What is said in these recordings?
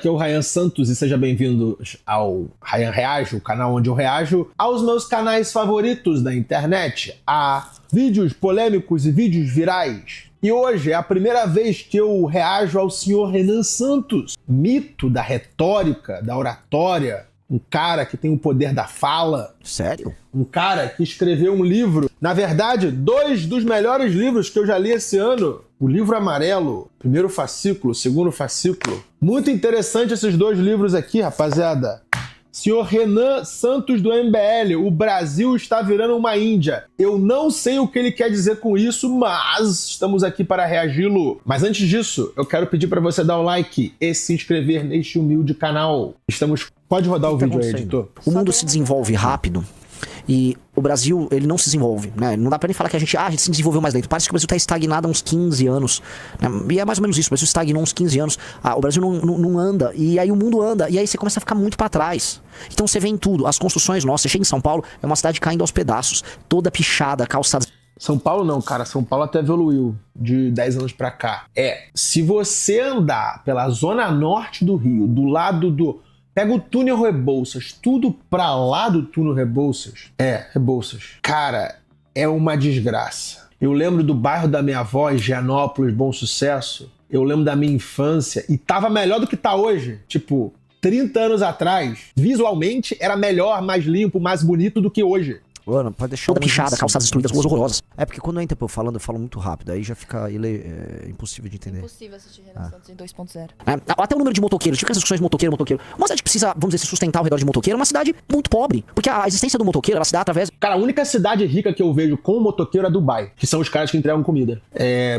aqui é o Ryan Santos e seja bem-vindo ao Ryan Reajo, o canal onde eu reajo aos meus canais favoritos da internet, a vídeos polêmicos e vídeos virais. E hoje é a primeira vez que eu reajo ao senhor Renan Santos, mito da retórica, da oratória, um cara que tem o poder da fala. Sério? Um cara que escreveu um livro, na verdade, 2 dos melhores livros que eu já li esse ano. O livro amarelo, primeiro fascículo, segundo fascículo. Muito interessante esses 2 livros aqui, rapaziada. Senhor Renan Santos do MBL, o Brasil está virando uma Índia. Eu não sei o que ele quer dizer com isso, mas estamos aqui para reagi-lo. Mas antes disso, eu quero pedir para você dar o like e se inscrever neste humilde canal. Pode rodar o vídeo aí, editor. O mundo se desenvolve rápido e o Brasil, ele não se desenvolve, né? Não dá pra nem falar que a gente se desenvolveu mais lento. Parece que o Brasil tá estagnado há uns 15 anos, né? E é mais ou menos isso, o Brasil estagnou uns 15 anos, o Brasil não anda, e aí o mundo anda, e aí você começa a ficar muito pra trás. Então você vê em tudo, as construções nossas, você chega em São Paulo, é uma cidade caindo aos pedaços, toda pichada, calçadas. São Paulo não, cara. São Paulo até evoluiu de 10 anos pra cá. Se você andar pela zona norte do Rio, do lado do... Pega o túnel Rebouças, tudo pra lá do túnel Rebouças. Rebouças. Cara, é uma desgraça. Eu lembro do bairro da minha avó, Higienópolis, Bom Sucesso. Eu lembro da minha infância e tava melhor do que tá hoje. Tipo, 30 anos atrás, visualmente era melhor, mais limpo, mais bonito do que hoje. Mano, pode deixar toda pichada, calçadas destruídas, ruas horrorosas. É porque quando entra eu falo muito rápido, aí já fica impossível de entender. Impossível assistir Renan Santos em 2.0. Até o número de motoqueiros, fica essas discussões de motoqueiro. Uma cidade que precisa, vamos dizer, se sustentar ao redor de motoqueiro, é uma cidade muito pobre. Porque a existência do motoqueiro, ela se dá através... Cara, a única cidade rica que eu vejo com motoqueiro é Dubai, que são os caras que entregam comida.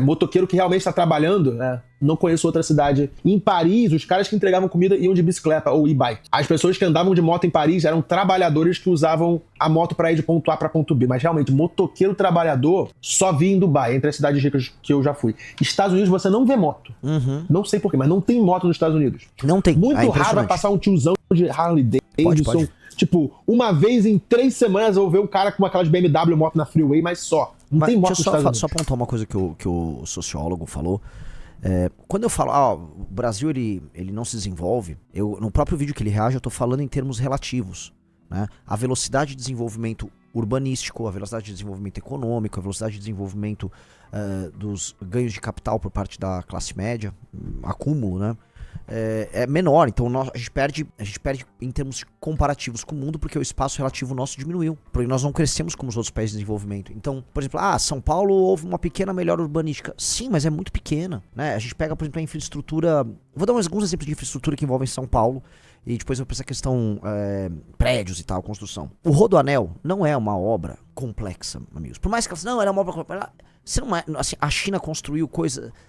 Motoqueiro que realmente tá trabalhando, não conheço outra cidade. Em Paris, os caras que entregavam comida iam de bicicleta ou e-bike. As pessoas que andavam de moto em Paris eram trabalhadores que usavam a moto para ir de ponto A para ponto B. Mas realmente, motoqueiro trabalhador só vi em Dubai, entre as cidades ricas que eu já fui. Estados Unidos você não vê moto. Não sei porquê, mas não tem moto nos Estados Unidos. Não tem. Muito raro vai passar um tiozão de Harley Davidson. Pode. Tipo, uma vez em 3 semanas eu vou ver um cara com aquelas BMW moto na freeway, mas só. Não tem moto nos Estados Unidos. Só apontar uma coisa que o sociólogo falou. Quando eu falo, o Brasil ele não se desenvolve, no próprio vídeo que ele reage, eu tô falando em termos relativos, né? A velocidade de desenvolvimento urbanístico, a velocidade de desenvolvimento econômico, a velocidade de desenvolvimento dos ganhos de capital por parte da classe média, acúmulo, né? É menor, então a gente perde em termos comparativos com o mundo porque o espaço relativo nosso diminuiu, porque nós não crescemos como os outros países de desenvolvimento. Então, por exemplo, São Paulo houve uma pequena melhora urbanística. Sim, mas é muito pequena, né? A gente pega, por exemplo, a infraestrutura... Vou dar alguns exemplos de infraestrutura que envolvem São Paulo e depois eu vou pensar a questão prédios e tal, construção. O Rodoanel não é uma obra complexa, amigos. Por mais que ela era uma obra complexa... Assim, a China construiu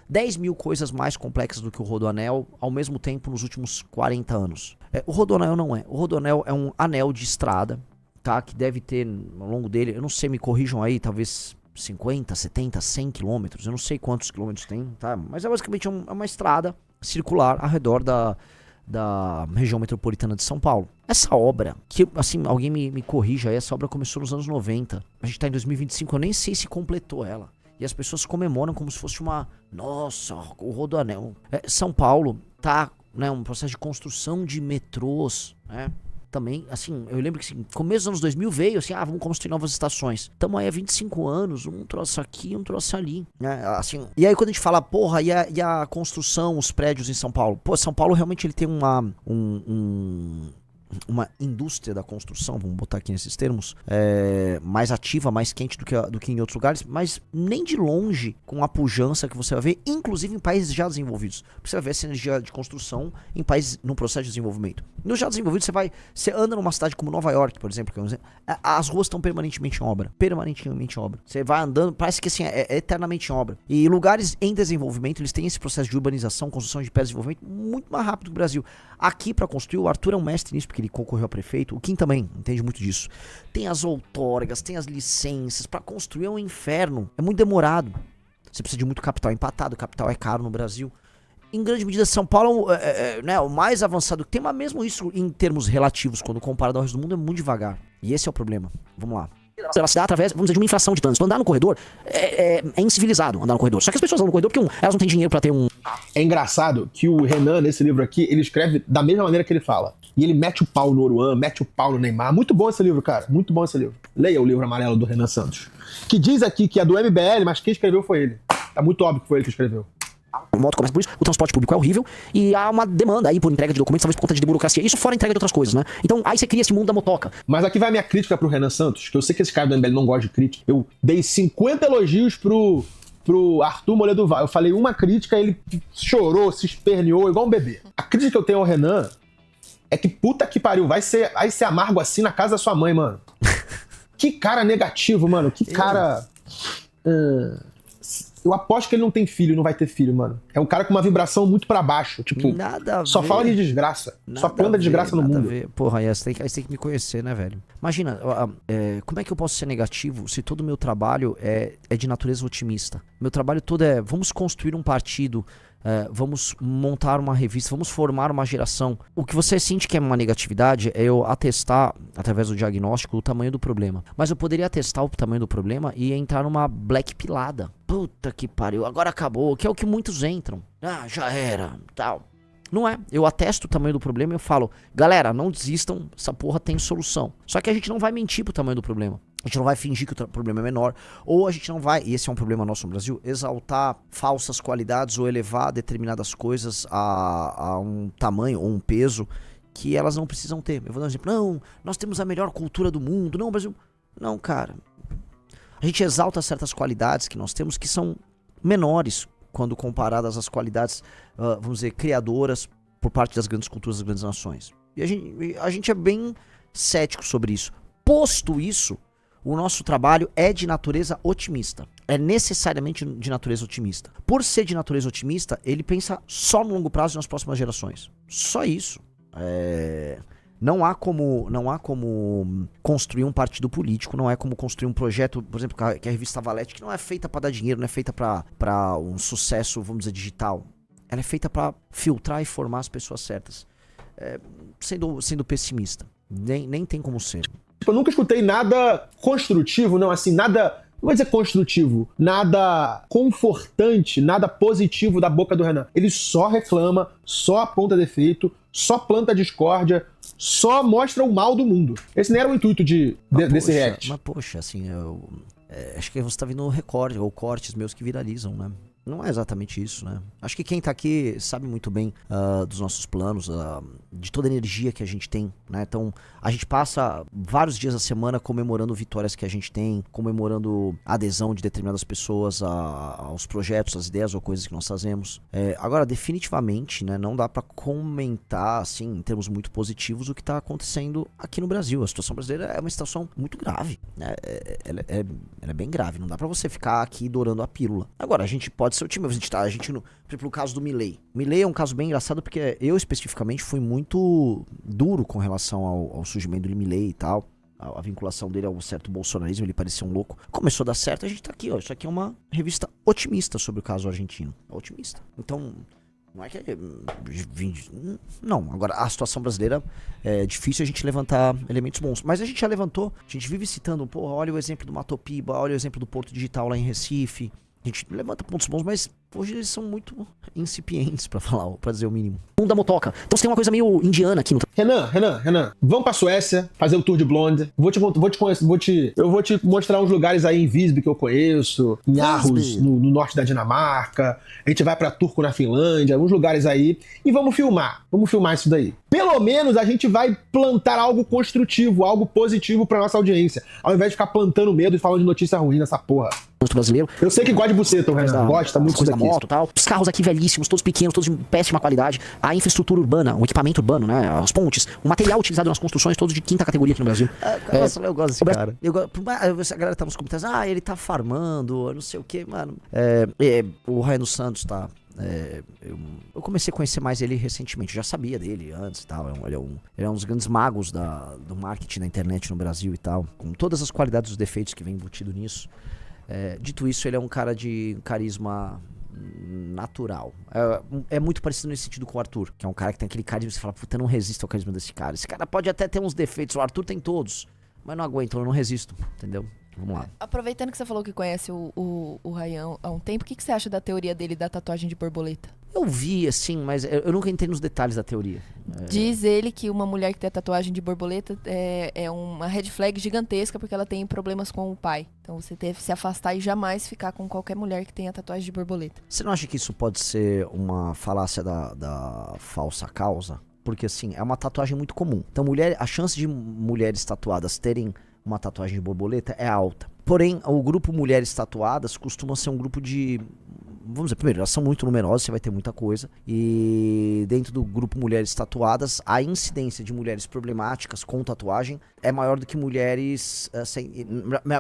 10 mil coisas mais complexas do que o Rodoanel ao mesmo tempo nos últimos 40 anos. O Rodoanel não é. O Rodoanel é um anel de estrada, tá? Que deve ter ao longo dele, eu não sei, me corrijam aí, talvez 50, 70, 100 quilômetros. Eu não sei quantos quilômetros tem, tá? Mas é basicamente uma estrada circular ao redor da região metropolitana de São Paulo. Essa obra, que assim, alguém me corrija aí, essa obra começou nos anos 90. A gente tá em 2025, eu nem sei se completou ela. E as pessoas comemoram como se fosse nossa, o Rodoanel. São Paulo tá, né, um processo de construção de metrôs, né? Também, assim, eu lembro que assim, começo dos anos 2000 veio assim, vamos construir novas estações. Estamos aí há 25 anos, um troço aqui, um troço ali, né? Assim, e aí quando a gente fala, porra, e a construção, os prédios em São Paulo? Pô, São Paulo realmente ele tem uma indústria da construção, vamos botar aqui nesses termos, mais ativa, mais quente do que em outros lugares, mas nem de longe com a pujança que você vai ver, inclusive em países já desenvolvidos. Você vai ver essa energia de construção em países no processo de desenvolvimento. Nos já desenvolvidos, você anda numa cidade como Nova York, por exemplo, as ruas estão permanentemente em obra. Você vai andando, parece que assim, é eternamente em obra. E lugares em desenvolvimento, eles têm esse processo de urbanização, construção de pés de desenvolvimento muito mais rápido que o Brasil. Aqui, para construir, o Arthur é um mestre nisso, porque ele concorreu a prefeito. O Kim também entende muito disso. Tem as outorgas, tem as licenças. Para construir é um inferno. É muito demorado. Você precisa de muito capital empatado. O capital é caro no Brasil. Em grande medida, São Paulo né, o mais avançado que tem, mas mesmo isso em termos relativos, quando comparado ao resto do mundo, é muito devagar. E esse é o problema. Vamos lá. ela se dá através, vamos dizer, de uma infração de trânsito. Andar no corredor é incivilizado andar no corredor. Só que as pessoas andam no corredor porque, elas não têm dinheiro pra ter um... É engraçado que o Renan, nesse livro aqui, ele escreve da mesma maneira que ele fala. E ele mete o pau no Oruan, mete o pau no Neymar. Muito bom esse livro, cara. Muito bom esse livro. Leia o livro amarelo do Renan Santos. Que diz aqui que é do MBL, mas quem escreveu foi ele. Tá muito óbvio que foi ele que escreveu. O moto começa por isso, o transporte público é horrível e há uma demanda aí por entrega de documentos, talvez por conta de burocracia. Isso fora a entrega de outras coisas, né? Então aí você cria esse mundo da motoca. Mas aqui vai a minha crítica pro Renan Santos, que eu sei que esse cara do MBL não gosta de crítica. Eu dei 50 elogios pro Arthur Moledo Vale. Eu falei uma crítica, ele chorou, se esperneou, igual um bebê. A crítica que eu tenho ao Renan é que puta que pariu, vai ser amargo assim na casa da sua mãe, mano. Que cara negativo, mano. Que cara... Eu aposto que ele não tem filho, não vai ter filho, mano. É um cara com uma vibração muito pra baixo. Tipo, nada a só ver. fala de desgraça. Só planta desgraça no nada mundo. A ver. Porra, aí você tem que me conhecer, né, velho? Imagina, como é que eu posso ser negativo se todo o meu trabalho é de natureza otimista? Meu trabalho todo é, vamos construir um partido, vamos montar uma revista, vamos formar uma geração. O que você sente que é uma negatividade é eu atestar, através do diagnóstico, o tamanho do problema. Mas eu poderia atestar o tamanho do problema e entrar numa black pilada. Puta que pariu, agora acabou, que é o que muitos entram. Ah, já era, tal. Não é, eu atesto o tamanho do problema e eu falo, galera, não desistam, essa porra tem solução. Só que a gente não vai mentir pro tamanho do problema. A gente não vai fingir que o problema é menor, ou a gente não vai, e esse é um problema nosso no Brasil, exaltar falsas qualidades ou elevar determinadas coisas a um tamanho ou um peso que elas não precisam ter. Eu vou dar um exemplo, não, nós temos a melhor cultura do mundo, não, Brasil. Não, cara. A gente exalta certas qualidades que nós temos que são menores quando comparadas às qualidades, vamos dizer, criadoras por parte das grandes culturas, das grandes nações. E a gente é bem cético sobre isso. Posto isso, o nosso trabalho é de natureza otimista. É necessariamente de natureza otimista. Por ser de natureza otimista, ele pensa só no longo prazo e nas próximas gerações. Só isso. Não há como construir um partido político, não é como construir um projeto, por exemplo, que a revista Valete, que não é feita para dar dinheiro, não é feita para um sucesso, vamos dizer, digital. Ela é feita para filtrar e formar as pessoas certas. Sendo pessimista. Nem tem como ser. Tipo, eu nunca escutei nada construtivo, não, assim, nada... Não vou dizer construtivo, nada confortante, nada positivo da boca do Renan. Ele só reclama, só aponta defeito, só planta discórdia, só mostra o mal do mundo. Esse não era o intuito desse react. Mas poxa, assim, acho que você tá vendo recorde ou cortes meus que viralizam, né? Não é exatamente isso, né? Acho que quem tá aqui sabe muito bem dos nossos planos, de toda a energia que a gente tem, né? Então, a gente passa vários dias da semana comemorando vitórias que a gente tem, comemorando a adesão de determinadas pessoas aos projetos, às ideias ou coisas que nós fazemos. Agora, definitivamente, né, não dá pra comentar, assim, em termos muito positivos, o que tá acontecendo aqui no Brasil. A situação brasileira é uma situação muito grave, né? Ela é bem grave, não dá pra você ficar aqui dourando a pílula. Agora, a gente pode ser o time, por exemplo, o caso do Milei. O Milei é um caso bem engraçado porque eu especificamente fui muito duro com relação ao surgimento do Milei e tal. A vinculação dele ao certo bolsonarismo, ele parecia um louco. Começou a dar certo, a gente tá aqui, ó. Isso aqui é uma revista otimista sobre o caso argentino. Otimista. Então, não é que... Não, agora a situação brasileira é difícil a gente levantar elementos bons. Mas a gente já levantou, a gente vive citando, porra, olha o exemplo do Matopiba, olha o exemplo do Porto Digital lá em Recife. A gente levanta pontos bons, mas hoje eles são muito incipientes, pra dizer o mínimo. O mundo da motoca. Então você tem uma coisa meio indiana aqui no... Renan, vamos pra Suécia, fazer o tour de Blonde. Eu vou te mostrar uns lugares aí em Visby que eu conheço, em Aarhus, no norte da Dinamarca. A gente vai pra Turku na Finlândia, uns lugares aí. E vamos filmar isso daí. Pelo menos a gente vai plantar algo construtivo, algo positivo pra nossa audiência. Ao invés de ficar plantando medo e falando de notícia ruim nessa porra. Brasileiro. Eu sei que gosta de buceta, o Renan. Gosta muito da moto, tal. Os carros aqui velhíssimos, todos pequenos, todos de péssima qualidade. A infraestrutura urbana, o equipamento urbano, né? As pontes, o material utilizado nas construções, todos de quinta categoria aqui no Brasil. Nossa, eu gosto desse cara. A galera tá nos comentários, ele tá farmando, não sei o que, mano. O Ryan Santos tá... eu comecei a conhecer mais ele recentemente, eu já sabia dele antes e tal. Ele é um dos grandes magos do marketing da internet no Brasil e tal, com todas as qualidades e os defeitos que vem embutido nisso. Dito isso, ele é um cara de carisma natural. É muito parecido nesse sentido com o Arthur, que é um cara que tem aquele carisma, você fala, puta, eu não resisto ao carisma desse cara. Esse cara pode até ter uns defeitos, o Arthur tem todos, Mas não aguento, eu não resisto, entendeu? Vamos lá. Aproveitando que você falou que conhece o Ryan há um tempo, o que você acha da teoria dele da tatuagem de borboleta? Eu vi, assim, mas eu nunca entrei nos detalhes da teoria. Diz ele que uma mulher que tem a tatuagem de borboleta é uma red flag gigantesca porque ela tem problemas com o pai. Então você deve se afastar e jamais ficar com qualquer mulher que tenha tatuagem de borboleta. Você não acha que isso pode ser uma falácia da falsa causa? Porque, assim, é uma tatuagem muito comum. Então, a chance de mulheres tatuadas terem uma tatuagem de borboleta é alta. Porém, o grupo mulheres tatuadas costuma ser um grupo de... Vamos dizer, primeiro, elas são muito numerosas, você vai ter muita coisa. E dentro do grupo mulheres tatuadas, a incidência de mulheres problemáticas com tatuagem é maior do que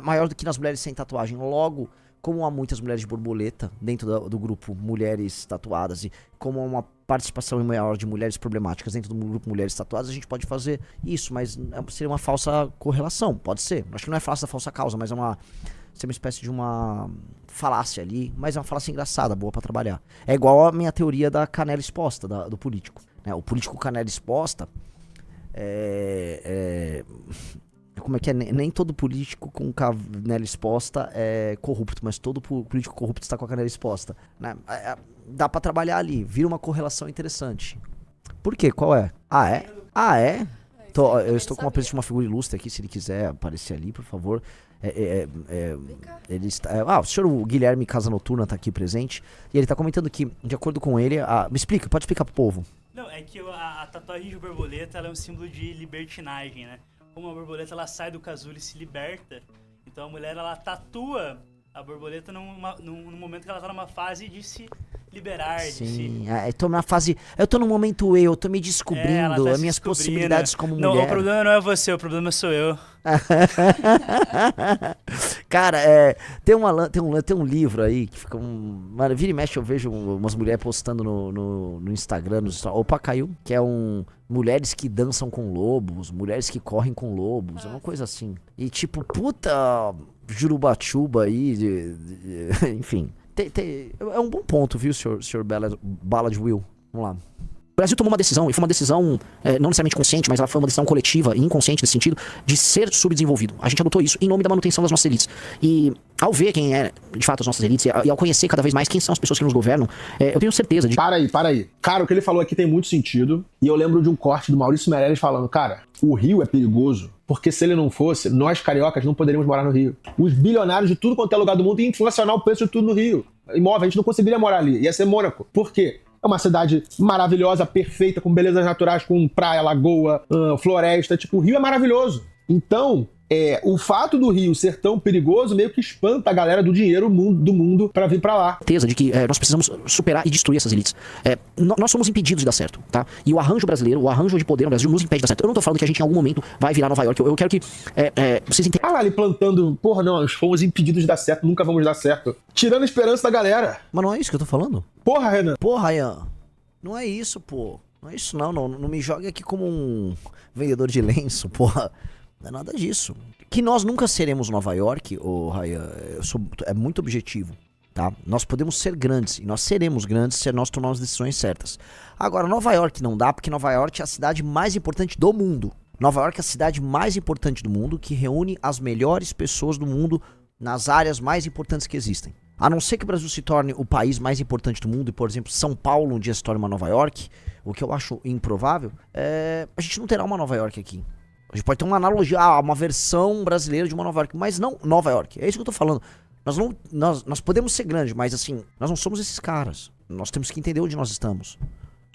maior do que nas mulheres sem tatuagem. Logo, como há muitas mulheres de borboleta dentro do grupo mulheres tatuadas e como há uma participação maior de mulheres problemáticas dentro do grupo mulheres tatuadas, a gente pode fazer isso, mas seria uma falsa correlação, pode ser. Acho que não é falsa da falsa causa, mas seria uma espécie de uma falácia ali, mas é uma falácia engraçada, boa pra trabalhar. É igual a minha teoria da canela exposta, do político. Né? O político canela exposta como é que é? Nem todo político com canela exposta é corrupto, mas todo político corrupto está com a canela exposta. Né? Dá pra trabalhar ali, vira uma correlação interessante. Por quê? Qual é? Ah, é? Eu estou com uma presença de uma figura ilustre aqui, se ele quiser aparecer ali, por favor. Ele está, o senhor Guilherme Casa Noturna está aqui presente e ele está comentando que, de acordo com ele, me explica, pode explicar pro povo. Não, é que a tatuagem de borboleta ela é um símbolo de libertinagem, né? Como a borboleta ela sai do casulo e se liberta, então a mulher ela tatua a borboleta num momento que ela tá numa fase de se liberar. Sim, eu tô num momento eu tô me descobrindo, as minhas possibilidades como mulher. Não, o problema não é você, o problema sou eu. Cara, tem um livro aí que fica mano, vira e mexe eu vejo umas mulheres postando no Instagram, opa, caiu, que é mulheres que dançam com lobos, mulheres que correm com lobos, é uma coisa assim. E tipo, puta jurubachuba aí, enfim. É um bom ponto, viu, senhor Bala de Will? Vamos lá. O Brasil tomou uma decisão, e foi uma decisão não necessariamente consciente, mas ela foi uma decisão coletiva e inconsciente nesse sentido, de ser subdesenvolvido. A gente adotou isso em nome da manutenção das nossas elites. E ao ver quem é, de fato, as nossas elites, e ao conhecer cada vez mais quem são as pessoas que nos governam, eu tenho certeza de... Para aí. Cara, o que ele falou aqui tem muito sentido, e eu lembro de um corte do Maurício Meirelles falando, cara, o Rio é perigoso, porque se ele não fosse, nós cariocas não poderíamos morar no Rio. Os bilionários de tudo quanto é lugar do mundo iam inflacionar o preço de tudo no Rio. Imóvel, a gente não conseguiria morar ali, ia ser Mônaco. Por quê? É uma cidade maravilhosa, perfeita, com belezas naturais, com praia, lagoa, floresta. Tipo, o Rio é maravilhoso. Então, o fato do Rio ser tão perigoso meio que espanta a galera do dinheiro do mundo pra vir pra lá. Certeza de que nós precisamos superar e destruir essas elites. Nós somos impedidos de dar certo, tá? E o arranjo brasileiro, o arranjo de poder no Brasil nos impede de dar certo. Eu não tô falando que a gente em algum momento vai virar Nova York. Eu quero que vocês entendam. Ah lá, ele plantando, porra, não, nós fomos impedidos de dar certo, nunca vamos dar certo. Tirando a esperança da galera. Mas não é isso que eu tô falando? Porra, Renan. Porra, Ryan. Não é isso, pô. Não é isso, não. Não me jogue aqui como um vendedor de lenço, porra. Não é nada disso. Que nós nunca seremos Nova York, Ryan, é muito objetivo, tá? Nós podemos ser grandes, e nós seremos grandes se nós tomarmos as decisões certas. Agora, Nova York não dá, porque Nova York é a cidade mais importante do mundo. Nova York é a cidade mais importante do mundo, que reúne as melhores pessoas do mundo nas áreas mais importantes que existem. A não ser que o Brasil se torne o país mais importante do mundo, e, por exemplo, São Paulo um dia se torne uma Nova York, o que eu acho improvável, a gente não terá uma Nova York aqui. A gente pode ter uma analogia, uma versão brasileira de uma Nova York, mas não Nova York. É isso que eu tô falando. Nós podemos ser grandes, mas assim, nós não somos esses caras. Nós temos que entender onde nós estamos.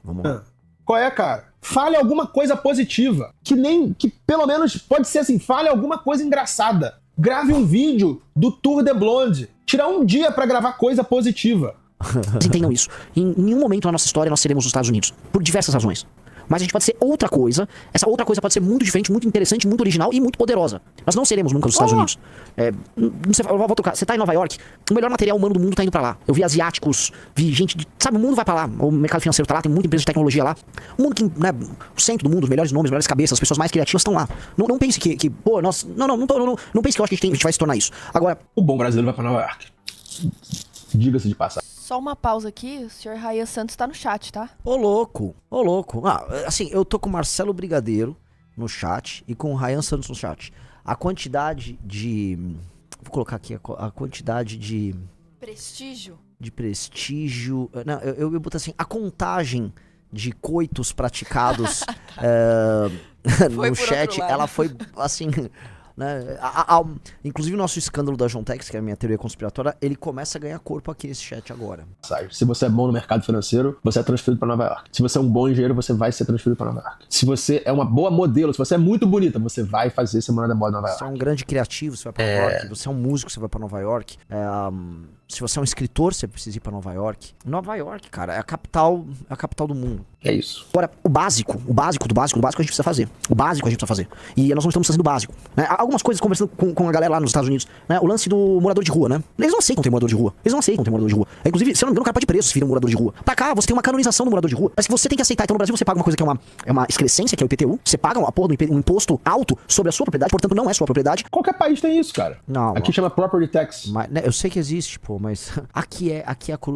Vamos lá. Qual é, cara? Fale alguma coisa positiva. Que pelo menos pode ser assim, fale alguma coisa engraçada. Grave um vídeo do Tour de Blonde. Tirar um dia pra gravar coisa positiva. Vocês entendam isso. Em nenhum momento na nossa história nós seremos os Estados Unidos. Por diversas razões. Mas a gente pode ser outra coisa. Essa outra coisa pode ser muito diferente, muito interessante, muito original e muito poderosa. Nós não seremos nunca os Estados Unidos. Eu vou tocar. Você tá em Nova York, o melhor material humano do mundo tá indo pra lá. Eu vi asiáticos, vi gente sabe, o mundo vai pra lá. O mercado financeiro tá lá, tem muita empresa de tecnologia lá. O mundo que, né, o centro do mundo, os melhores nomes, as melhores cabeças, as pessoas mais criativas estão lá. Não pense que pô, nós... Não pense que eu acho que a gente vai se tornar isso. Agora... O bom brasileiro vai pra Nova York. Diga-se de passagem. Só uma pausa aqui, o senhor Ryan Santos tá no chat, tá? Ô louco. Assim, eu tô com o Marcelo Brigadeiro no chat e com o Ryan Santos no chat. a quantidade de... Vou colocar aqui a quantidade de... Prestígio. De prestígio... Não, eu boto assim, a contagem de coitos praticados no chat, ela foi assim... Né? Inclusive o nosso escândalo da Jontex, que é a minha teoria conspiratória, ele começa a ganhar corpo aqui nesse chat agora. Se você é bom no mercado financeiro, você é transferido para Nova York. Se você é um bom engenheiro, você vai ser transferido para Nova York. Se você é uma boa modelo, se você é muito bonita, você vai fazer Semana da Moda em Nova York. Se você é um grande criativo, você vai para Nova York. Se você é um músico, você vai para Nova York. Se você é um escritor, você precisa ir para Nova York. Nova York, cara, é a capital do mundo. É isso. Agora, o básico a gente precisa fazer. O básico a gente precisa fazer. E nós não estamos fazendo o básico. Né? Algumas coisas conversando com a galera lá nos Estados Unidos. Né? O lance do morador de rua, né? Eles não aceitam ter morador de rua. Inclusive, se eu não me engano, o cara pode preso se vira um morador de rua. Pra cá, você tem uma canonização do morador de rua. Mas que você tem que aceitar. Então, no Brasil, você paga uma coisa que é uma excrescência, que é o IPTU. Você paga uma porra um imposto alto sobre a sua propriedade, portanto, não é sua propriedade. Qualquer país tem isso, cara. Não. Aqui chama property tax. Mas, né, eu sei que existe, pô, mas aqui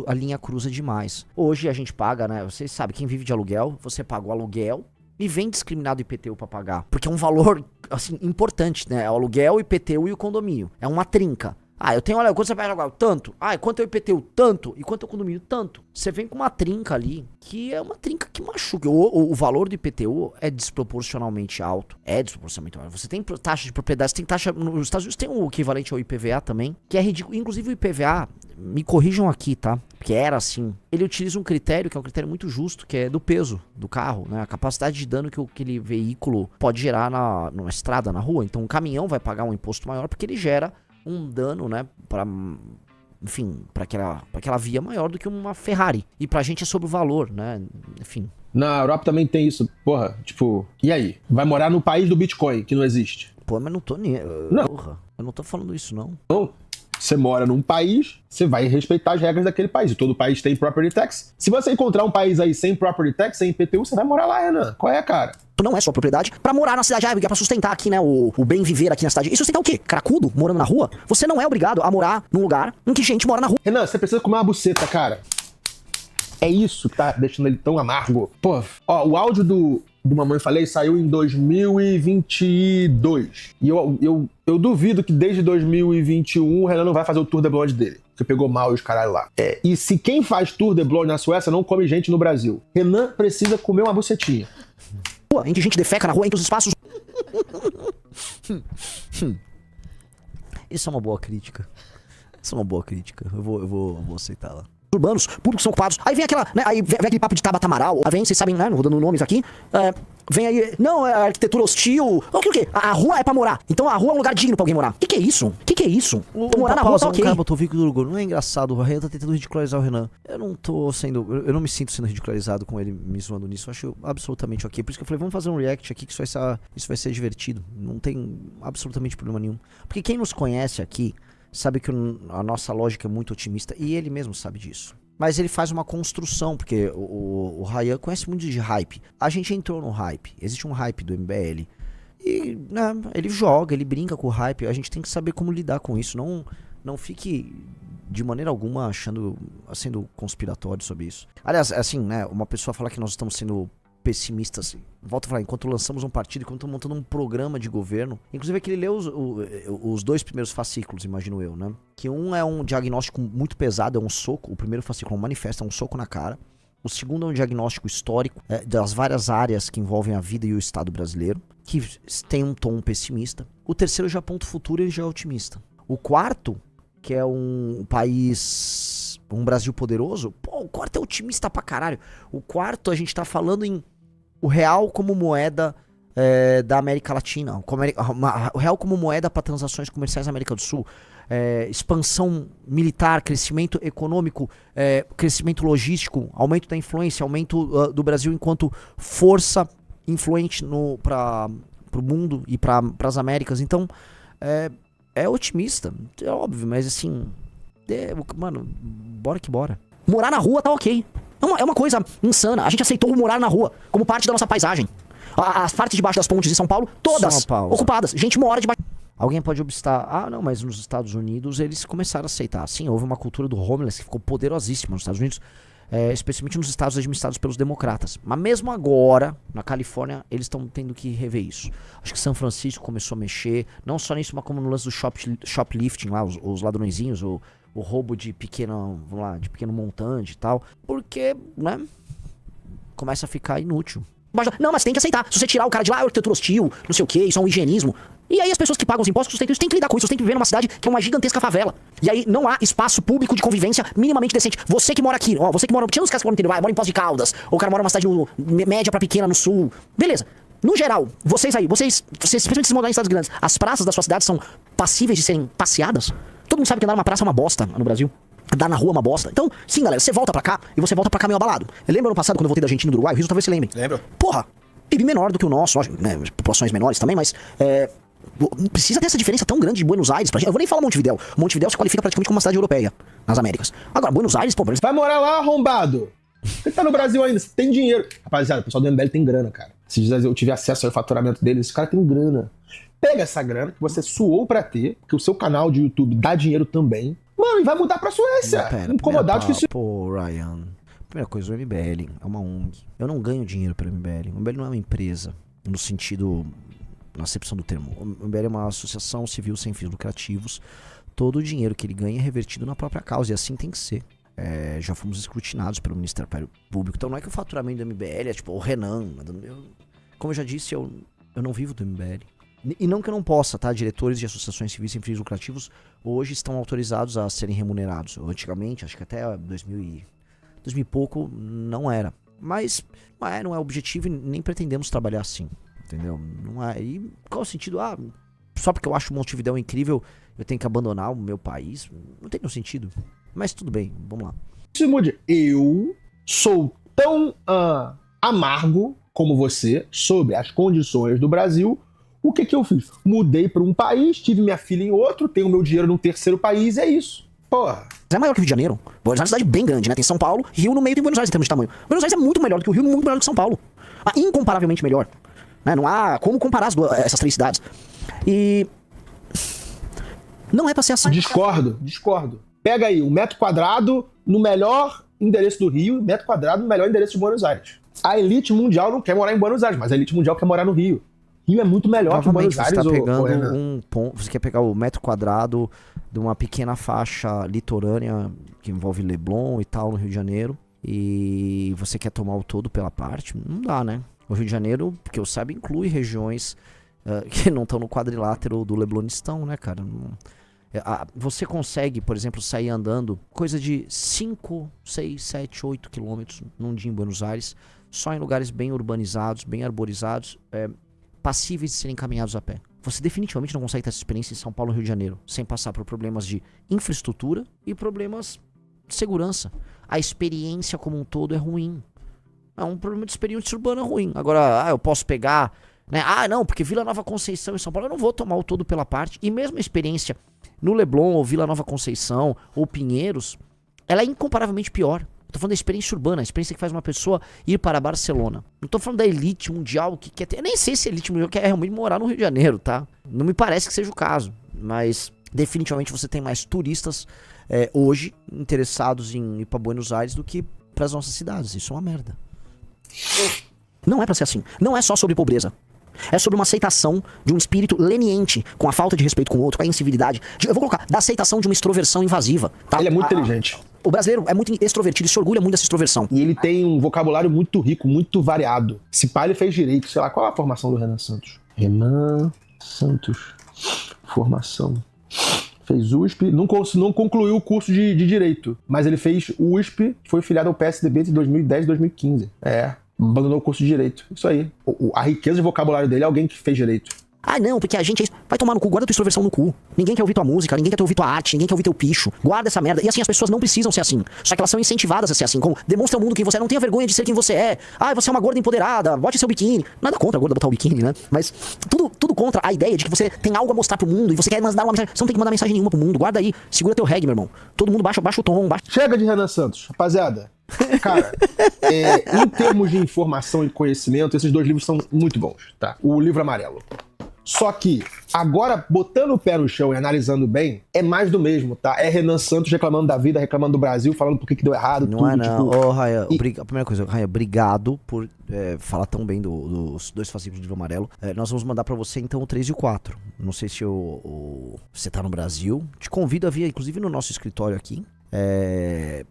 a linha cruza demais. Hoje a gente paga, né? Vocês sabem, quem vive de aluguel, você paga o aluguel e vem discriminado IPTU pra pagar. Porque é um valor, assim, importante, né? O aluguel, o IPTU e o condomínio. É uma trinca. Eu tenho, olha, quanto você paga aluguel? Tanto. Quanto é o IPTU? Tanto. E quanto é o condomínio? Tanto. Você vem com uma trinca ali, que é uma trinca que machuca. O valor do IPTU é desproporcionalmente alto. Você tem taxa de propriedade, você tem taxa... Nos Estados Unidos tem o equivalente ao IPVA também, que é ridículo. Inclusive o IPVA, me corrijam aqui, tá? Porque era assim. Ele utiliza um critério, que é um critério muito justo, que é do peso do carro, né? A capacidade de dano que aquele veículo pode gerar numa estrada, na rua. Então um caminhão vai pagar um imposto maior porque ele gera um dano, né, pra aquela via maior do que uma Ferrari. E pra gente é sobre o valor, né, enfim. Na Europa também tem isso, porra, tipo, e aí? Vai morar no país do Bitcoin, que não existe. Pô, mas não tô nem... Não. Porra, eu não tô falando isso, não. Não. Você mora num país, você vai respeitar as regras daquele país. E todo país tem property tax. Se você encontrar um país aí sem property tax, sem IPTU, você vai morar lá, Renan. Qual é, cara? Não é sua propriedade pra morar na cidade, é pra sustentar aqui, né, o bem viver aqui na cidade. E sustentar o quê? Cracudo? Morando na rua? Você não é obrigado a morar num lugar em que gente mora na rua. Renan, você precisa comer uma buceta, cara. É isso que tá deixando ele tão amargo. Pô, ó, o áudio do Mamãe Falei saiu em 2022. E eu duvido que desde 2021 o Renan não vai fazer o Tour de Blonde dele. Porque pegou mal e os caralho lá. E se quem faz Tour de Blonde na Suécia não come gente no Brasil, Renan precisa comer uma bucetinha. Em que gente defeca na rua, entre os espaços... Isso é uma boa crítica. Eu vou aceitá-la. Urbanos, públicos são ocupados. Aí vem aquela, né, aí vem aquele papo de Tabata Amaral. Aí vem, vocês sabem, né, não vou dando nomes aqui. Vem aí, não, é arquitetura hostil. O quê? A rua é pra morar. Então a rua é um lugar digno pra alguém morar. Que é isso? Que é isso? Morar na rua tá ok. O cara botou o Vico do Hugo. Não é engraçado, o Renan tá tentando ridicularizar o Renan. Eu não me sinto sendo ridicularizado com ele me zoando nisso. Eu acho absolutamente ok. Por isso que eu falei, vamos fazer um react aqui que isso vai ser divertido. Não tem absolutamente problema nenhum. Porque quem nos conhece aqui sabe que a nossa lógica é muito otimista e ele mesmo sabe disso. Mas ele faz uma construção, porque o Ryan conhece muito de hype. A gente entrou no hype, existe um hype do MBL. E né, ele joga, ele brinca com o hype, a gente tem que saber como lidar com isso. Não fique de maneira alguma sendo conspiratório sobre isso. Aliás, assim, né, uma pessoa fala que nós estamos sendo pessimistas. Volto a falar, enquanto lançamos um partido, enquanto estamos montando um programa de governo. Inclusive é que ele leu os dois primeiros fascículos, imagino eu, né? Que um é um diagnóstico muito pesado, é um soco. O primeiro fascículo é um manifesto, é um soco na cara. O segundo é um diagnóstico histórico das várias áreas que envolvem a vida e o Estado brasileiro, que tem um tom pessimista. O terceiro já aponta o futuro, ele já é otimista. O quarto, que é um país, um Brasil poderoso, pô, o quarto é otimista pra caralho. O quarto a gente tá falando em o real como moeda da América Latina, o real como moeda para transações comerciais na América do Sul, expansão militar, crescimento econômico, crescimento logístico, aumento da influência, aumento do Brasil enquanto força influente para o mundo e para as Américas. Então, é otimista, é óbvio, mas assim, mano, bora que bora. Morar na rua tá ok. É uma coisa insana. A gente aceitou morar na rua como parte da nossa paisagem. As partes debaixo das pontes de São Paulo, todas ocupadas. Gente mora debaixo. Alguém pode obstar. Não, mas nos Estados Unidos eles começaram a aceitar. Sim, houve uma cultura do homeless que ficou poderosíssima nos Estados Unidos. especialmente nos estados administrados pelos democratas. Mas mesmo agora, na Califórnia, eles estão tendo que rever isso. Acho que São Francisco começou a mexer, não só nisso, mas como no lance do shoplifting lá, os ladrõezinhos, o roubo de pequeno montante e tal, porque, né, começa a ficar inútil. Não, mas tem que aceitar. Se você tirar o cara de lá, arquitetura hostil, não sei o que, isso é um higienismo. E aí as pessoas que pagam os impostos têm que lidar com isso. Você tem que viver numa cidade que é uma gigantesca favela. E aí não há espaço público de convivência minimamente decente. Você que mora aqui, você que mora... Tinha uns caras que moram no interior, mora em Poços de Caldas, ou o cara mora numa cidade média pra pequena no sul. Beleza. No geral, vocês, especialmente se moram em cidades grandes, as praças da sua cidade são passíveis de serem passeadas? Todo mundo sabe que andar numa praça é uma bosta no Brasil. Andar na rua é uma bosta. Então, sim, galera, você volta pra cá e você volta pra cá meio abalado. Eu lembro ano passado, quando eu voltei da Argentina e do Uruguai, o Rio talvez você lembre. Lembro. Porra, PIB menor do que o nosso, né, populações menores também, mas precisa ter essa diferença tão grande de Buenos Aires pra gente. Eu vou nem falar Montevidéu. Montevidéu se qualifica praticamente como uma cidade europeia nas Américas. Agora, Buenos Aires, pô... Vai morar lá, arrombado. Você tá no Brasil ainda, você tem dinheiro. Rapaziada, o pessoal do MBL tem grana, cara. Se eu tive acesso ao faturamento deles, esse cara tem grana. Pega essa grana que você suou pra ter, porque o seu canal de YouTube dá dinheiro também. Mano, e vai mudar pra Suécia. Incomodado que isso... Pô, Ryan... Primeira coisa, o MBL é uma ONG. Eu não ganho dinheiro pelo MBL. O MBL não é uma empresa, no sentido, na acepção do termo. O MBL é uma associação civil sem fins lucrativos. Todo o dinheiro que ele ganha é revertido na própria causa, e assim tem que ser. Já fomos escrutinados pelo Ministério Público. Então não é que o faturamento do MBL é tipo o Renan. Como eu já disse, eu não vivo do MBL. E não que eu não possa, tá? Diretores de associações civis sem fins lucrativos hoje estão autorizados a serem remunerados. Antigamente, acho que até 2000 e pouco, não era. Mas não é objetivo e nem pretendemos trabalhar assim, entendeu? Não é. E qual o sentido? Só porque eu acho Montevidéu incrível, eu tenho que abandonar o meu país? Não tem nenhum sentido. Mas tudo bem, vamos lá. Se mude. Eu sou tão amargo como você sobre as condições do Brasil. O que eu fiz? Mudei para um país, tive minha filha em outro, tenho meu dinheiro num terceiro país, é isso. Porra. É maior que o Rio de Janeiro. Buenos Aires é uma cidade bem grande, né? Tem São Paulo, Rio no meio, tem Buenos Aires em termos de tamanho. Buenos Aires é muito melhor do que o Rio, muito melhor do que São Paulo. Incomparavelmente melhor. Né? Não há como comparar essas três cidades. E... não é pra ser assim. Discordo. Pega aí, 1 metro quadrado no melhor endereço do Rio, 1 metro quadrado no melhor endereço de Buenos Aires. A elite mundial não quer morar em Buenos Aires, mas a elite mundial quer morar no Rio. Rio é muito melhor que Buenos Aires. Você tá pegando você quer pegar o metro quadrado de uma pequena faixa litorânea que envolve Leblon e tal no Rio de Janeiro, e você quer tomar o todo pela parte? Não dá, né? O Rio de Janeiro, porque eu saiba, inclui regiões que não estão no quadrilátero do Leblonistão, né, cara? Você consegue, por exemplo, sair andando coisa de 5, 6, 7, 8 quilômetros num dia em Buenos Aires, só em lugares bem urbanizados, bem arborizados, passíveis de serem caminhados a pé. Você definitivamente não consegue ter essa experiência em São Paulo e Rio de Janeiro, sem passar por problemas de infraestrutura e problemas de segurança. A experiência como um todo é ruim. É um problema de experiência urbana ruim. Agora, eu posso pegar... né? Não, porque Vila Nova Conceição em São Paulo, eu não vou tomar o todo pela parte. E mesmo a experiência no Leblon, ou Vila Nova Conceição, ou Pinheiros, ela é incomparavelmente pior. Tô falando da experiência urbana, a experiência que faz uma pessoa ir para Barcelona. Não tô falando da elite mundial que quer ter... Eu nem sei se a elite mundial quer realmente morar no Rio de Janeiro, tá? Não me parece que seja o caso. Mas definitivamente você tem mais turistas hoje interessados em ir para Buenos Aires do que para as nossas cidades. Isso é uma merda. Não é pra ser assim. Não é só sobre pobreza. É sobre uma aceitação de um espírito leniente, com a falta de respeito com o outro, com a incivilidade. Eu vou colocar, da aceitação de uma extroversão invasiva. Tá? Ele é muito inteligente. O brasileiro é muito extrovertido e se orgulha muito dessa extroversão. E ele tem um vocabulário muito rico, muito variado. Esse pai ele fez direito. Sei lá, qual é a formação do Renan Santos? Renan Santos. Formação. Fez USP, não concluiu o curso de Direito, mas ele fez USP, foi filiado ao PSDB entre 2010 e 2015. Abandonou o curso de Direito. Isso aí. A riqueza de vocabulário dele é alguém que fez Direito. Não, porque a gente... Vai tomar no cu, guarda tua extroversão no cu. Ninguém quer ouvir tua música, ninguém quer ouvir tua arte, ninguém quer ouvir teu picho. Guarda essa merda. E assim, as pessoas não precisam ser assim. Só que elas são incentivadas a ser assim. Como, demonstra ao mundo quem você é, não tenha vergonha de ser quem você é. Você é uma gorda empoderada, bote seu biquíni. Nada contra a gorda botar o biquíni, né? Mas tudo contra a ideia de que você tem algo a mostrar pro mundo e você quer mandar uma mensagem. Você não tem que mandar mensagem nenhuma pro mundo. Guarda aí, segura teu reggae, meu irmão. Todo mundo baixa o tom, baixa... Chega de Renan Santos, rapaziada. Cara, em termos de informação e conhecimento, esses dois livros são muito bons, tá? O Livro Amarelo. Só que, agora, botando o pé no chão e analisando bem, é mais do mesmo, tá? É Renan Santos reclamando da vida, reclamando do Brasil, falando por que deu errado, Não tudo. é não. Tipo, Ô, Raia, a primeira coisa, Raia, obrigado por falar tão bem dos dois fascículos do Livro Amarelo. Nós vamos mandar pra você, então, o 3 e o 4. Não sei se você tá no Brasil. Te convido a vir, inclusive, no nosso escritório aqui.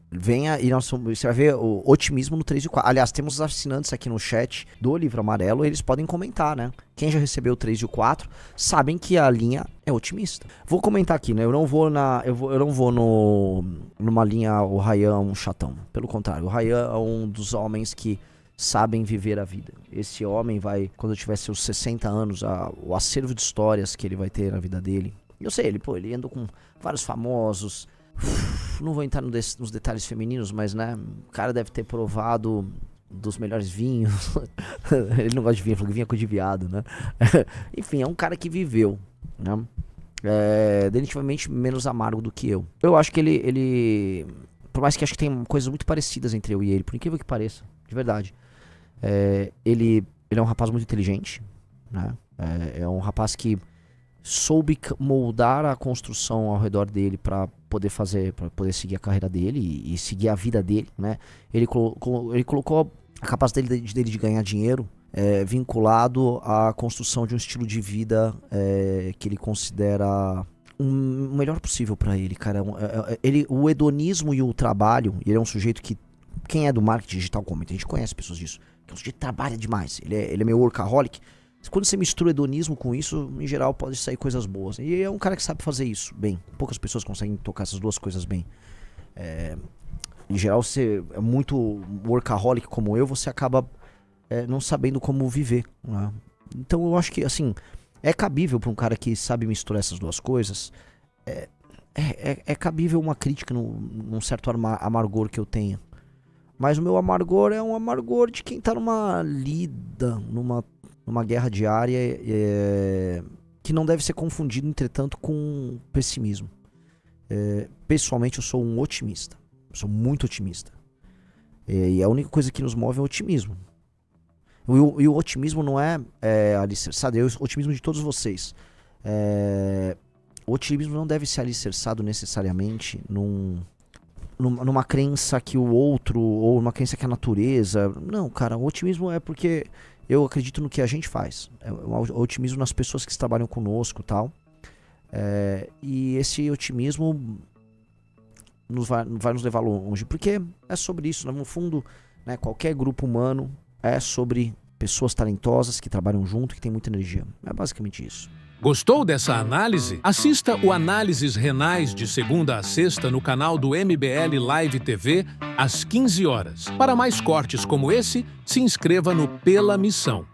Venha e você vai ver o otimismo no 3 e 4. Aliás, temos os assinantes aqui no chat do Livro Amarelo, eles podem comentar, né? Quem já recebeu o 3 e o 4 sabem que a linha é otimista. Vou comentar aqui, né? Eu não vou numa linha o Rayan um chatão. Pelo contrário, o Rayan é um dos homens que sabem viver a vida. Esse homem vai, quando eu tiver seus 60 anos, o acervo de histórias que ele vai ter na vida dele. Eu sei, ele anda com vários famosos. Não vou entrar nos detalhes femininos, mas, né, o cara deve ter provado dos melhores vinhos. Ele não gosta de vinho, falou que vinho é coisa de viado, né? Enfim, é um cara que viveu, né? Definitivamente menos amargo do que eu. Eu acho que ele por mais que acho que tem coisas muito parecidas entre eu e ele, por incrível que pareça, de verdade. Ele é um rapaz muito inteligente, né? É um rapaz que soube moldar a construção ao redor dele para poder seguir a carreira dele e seguir a vida dele, né? Ele colocou a capacidade dele de ganhar dinheiro vinculado à construção de um estilo de vida que ele considera o melhor possível para ele, cara. O hedonismo e o trabalho, ele é um sujeito que, quem é do marketing digital comenta, a gente conhece pessoas disso, que é um sujeito que trabalha demais, ele é meio workaholic. Quando você mistura hedonismo com isso, em geral pode sair coisas boas. E é um cara que sabe fazer isso bem. Poucas pessoas conseguem tocar essas duas coisas bem. Em geral, você é muito workaholic como eu, você acaba não sabendo como viver, né? Então eu acho que, assim, é cabível para um cara que sabe misturar essas duas coisas. É cabível uma crítica num certo amargor que eu tenho. Mas o meu amargor é um amargor de quem tá numa lida, numa guerra diária que não deve ser confundido, entretanto, com pessimismo. Pessoalmente, eu sou um otimista. Eu sou muito otimista. E a única coisa que nos move é o otimismo. E o otimismo não é alicerçado, é o otimismo de todos vocês. O otimismo não deve ser alicerçado necessariamente numa crença que o outro, ou numa crença que a natureza... Não, cara, o otimismo é porque eu acredito no que a gente faz. É o otimismo nas pessoas que trabalham conosco e tal. E esse otimismo vai nos levar longe, porque é sobre isso, né? No fundo, né, qualquer grupo humano é sobre pessoas talentosas que trabalham junto, que tem muita energia. É basicamente isso. Gostou dessa análise? Assista o Análises Renais de segunda a sexta no canal do MBL Live TV, às 15 horas. Para mais cortes como esse, se inscreva no Pela Missão.